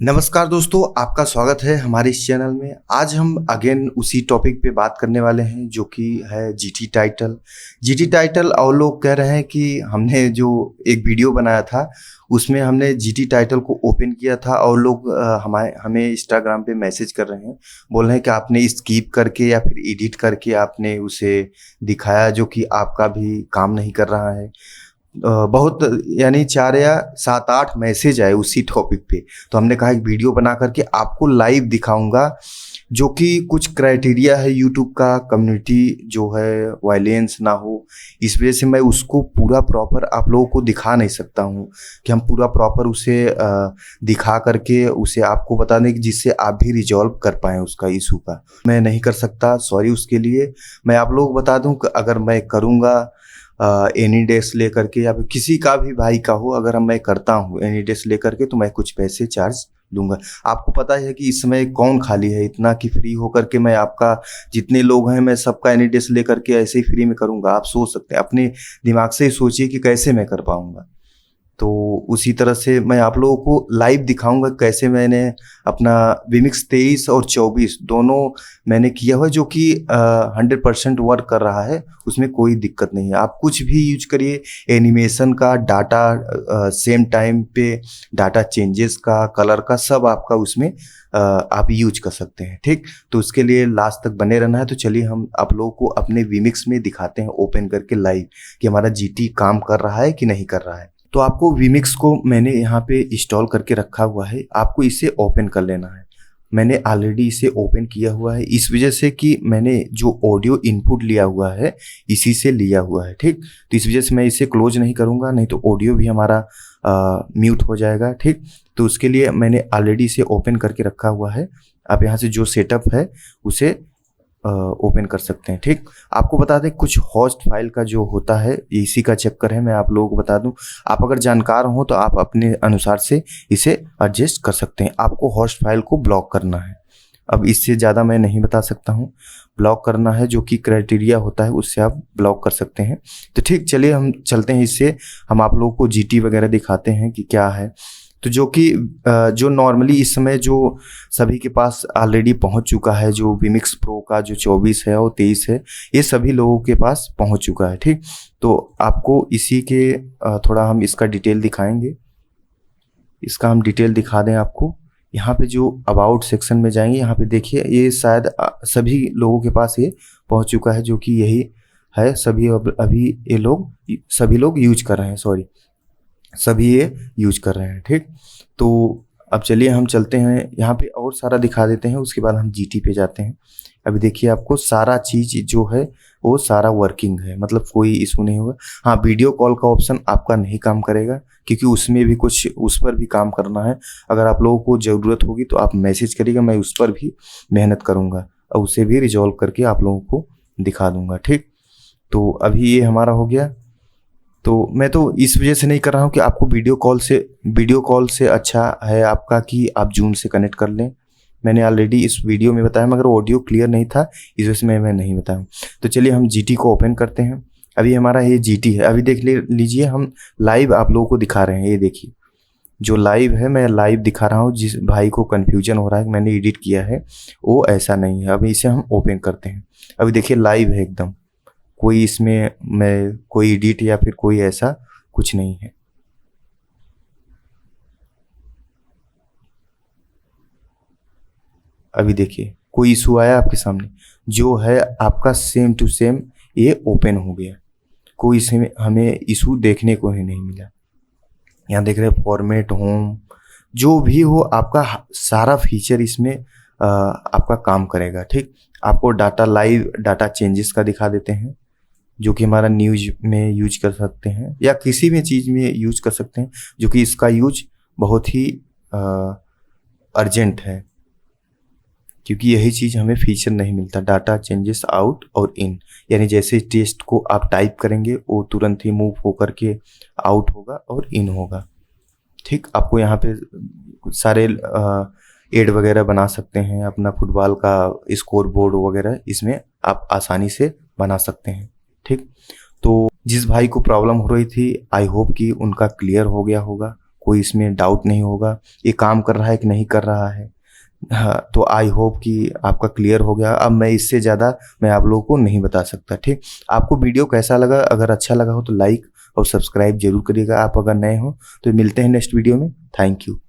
नमस्कार दोस्तों, आपका स्वागत है हमारे इस चैनल में। आज हम अगेन उसी टॉपिक पे बात करने वाले हैं जो कि है जीटी टाइटल। जीटी टाइटल और लोग कह रहे हैं कि हमने जो एक वीडियो बनाया था उसमें हमने जीटी टाइटल को ओपन किया था और लोग हमें इंस्टाग्राम पे मैसेज कर रहे हैं, बोल रहे हैं कि आपने स्किप करके या फिर एडिट करके आपने उसे दिखाया, जो कि आपका भी काम नहीं कर रहा है। बहुत यानी 4 या 7-8 मैसेज आए उसी टॉपिक पे। तो हमने कहा एक वीडियो बना करके आपको लाइव दिखाऊंगा, जो कि कुछ क्राइटेरिया है यूट्यूब का, कम्युनिटी जो है वायलेंस ना हो। इस वजह से मैं उसको पूरा प्रॉपर आप लोगों को दिखा नहीं सकता हूँ कि हम पूरा प्रॉपर उसे दिखा करके उसे आपको बता दें कि जिससे आप भी रिजॉल्व कर पाएँ उसका इशू का। मैं नहीं कर सकता, सॉरी उसके लिए। मैं आप लोगों को बता दूं कि अगर मैं करूँगा एनी डेस लेकर के या फिर किसी का भी भाई का हो, अगर मैं करता हूँ एनी डेस लेकर के तो मैं कुछ पैसे चार्ज लूँगा। आपको पता है कि इस समय कौन खाली है इतना कि फ्री होकर के मैं आपका जितने लोग हैं मैं सबका एनी डेस लेकर के ऐसे ही फ्री में करूँगा। आप सोच सकते हैं, अपने दिमाग से ही सोचिए कि कैसे मैं कर पाऊँगा। तो उसी तरह से मैं आप लोगों को लाइव दिखाऊंगा कैसे मैंने अपना विमिक्स 23 और 24 दोनों मैंने किया हुआ, जो कि 100% वर्क कर रहा है। उसमें कोई दिक्कत नहीं है। आप कुछ भी यूज करिए, एनिमेशन का डाटा सेम टाइम पे, डाटा चेंजेस का, कलर का, सब आपका उसमें आप यूज कर सकते हैं। ठीक, तो उसके लिए लास्ट तक बने रहना है। तो चलिए हम आप लोगों को अपने विमिक्स में दिखाते हैं ओपन करके लाइव कि हमारा जीटी काम कर रहा है कि नहीं कर रहा है। तो आपको विमिक्स को मैंने यहाँ पे इंस्टॉल करके रखा हुआ है, आपको इसे ओपन कर लेना है। मैंने ऑलरेडी इसे ओपन किया हुआ है इस वजह से कि मैंने जो ऑडियो इनपुट लिया हुआ है इसी से लिया हुआ है। ठीक, तो इस वजह से मैं इसे क्लोज नहीं करूँगा, नहीं तो ऑडियो भी हमारा म्यूट हो जाएगा। ठीक, तो उसके लिए मैंने ऑलरेडी इसे ओपन करके रखा हुआ है। आप यहाँ से जो सेटअप है उसे ओपन कर सकते हैं। ठीक, आपको बता दें कुछ होस्ट फाइल का जो होता है इसी का चक्कर है, मैं आप लोगों को बता दूं। आप अगर जानकार हो तो आप अपने अनुसार से इसे एडजस्ट कर सकते हैं। आपको होस्ट फाइल को ब्लॉक करना है। अब इससे ज़्यादा मैं नहीं बता सकता हूं। ब्लॉक करना है, जो कि क्राइटेरिया होता है उससे आप ब्लॉक कर सकते हैं। तो ठीक, चलिए हम चलते हैं। इससे हम आप लोगों को जीटी वगैरह दिखाते हैं कि क्या है। तो जो कि जो नॉर्मली इस समय जो सभी के पास ऑलरेडी पहुंच चुका है, जो विमिक्स प्रो का जो 24 है और 23 है, ये सभी लोगों के पास पहुंच चुका है। ठीक, तो आपको इसी के थोड़ा हम इसका डिटेल दिखाएंगे। इसका हम डिटेल दिखा दें आपको। यहाँ पे जो अबाउट सेक्शन में जाएंगे, यहाँ पे देखिए ये शायद सभी लोगों के पास ये पहुँच चुका है, जो कि यही है। सभी अभी ये लोग सभी लोग यूज कर रहे हैं, सॉरी सभी ये यूज कर रहे हैं। ठीक, तो अब चलिए हम चलते हैं, यहाँ पे और सारा दिखा देते हैं, उसके बाद हम जीटी पे जाते हैं। अभी देखिए आपको सारा चीज़ जो है वो सारा वर्किंग है, मतलब कोई इशू नहीं होगा। हाँ, वीडियो कॉल का ऑप्शन आपका नहीं काम करेगा क्योंकि उसमें भी कुछ उस पर भी काम करना है। अगर आप लोगों को ज़रूरत होगी तो आप मैसेज करिएगा, मैं उस पर भी मेहनत करूँगा और उसे भी रिजॉल्व करके आप लोगों को दिखा दूँगा। ठीक, तो अभी ये हमारा हो गया। तो मैं तो इस वजह से नहीं कर रहा हूँ कि आपको वीडियो कॉल से अच्छा है आपका कि आप जूम से कनेक्ट कर लें। मैंने ऑलरेडी इस वीडियो में बताया, मगर ऑडियो क्लियर नहीं था इस वजह से मैं नहीं बताया। तो चलिए हम जीटी को ओपन करते हैं। अभी हमारा ये जीटी है। अभी देख लीजिए हम लाइव आप लोगों को दिखा रहे हैं। ये देखिए जो लाइव है, मैं लाइव दिखा रहा हूँ। जिस भाई को कन्फ्यूजन हो रहा है कि मैंने एडिट किया है, वो ऐसा नहीं है। अभी इसे हम ओपन करते हैं। अभी देखिए लाइव है एकदम, कोई इसमें मैं कोई एडिट या फिर कोई ऐसा कुछ नहीं है। अभी देखिए कोई इशू आया आपके सामने, जो है आपका सेम टू सेम ये ओपन हो गया। कोई इसमें हमें इशू देखने को ही नहीं मिला। यहाँ देख रहे हैं फॉर्मेट होम, जो भी हो आपका सारा फीचर इसमें आपका काम करेगा। ठीक, आपको डाटा लाइव डाटा चेंजेस का दिखा देते हैं, जो कि हमारा न्यूज में यूज कर सकते हैं या किसी भी चीज़ में यूज कर सकते हैं, जो कि इसका यूज बहुत ही अर्जेंट है क्योंकि यही चीज़ हमें फीचर नहीं मिलता। डाटा चेंजेस आउट और इन, यानी जैसे टेस्ट को आप टाइप करेंगे वो तुरंत ही मूव होकर के आउट होगा और इन होगा। ठीक, आपको यहाँ पे सारे एड वगैरह बना सकते हैं, अपना फुटबॉल का स्कोर बोर्ड वगैरह इसमें आप आसानी से बना सकते हैं। ठीक, तो जिस भाई को प्रॉब्लम हो रही थी, आई होप कि उनका क्लियर हो गया होगा। कोई इसमें डाउट नहीं होगा, ये काम कर रहा है कि नहीं कर रहा है। हाँ, तो आई होप कि आपका क्लियर हो गया। अब मैं इससे ज़्यादा मैं आप लोगों को नहीं बता सकता। ठीक, आपको वीडियो कैसा लगा? अगर अच्छा लगा हो तो लाइक और सब्सक्राइब जरूर करिएगा। आप अगर नए हो तो मिलते हैं नेक्स्ट वीडियो में। Thank you.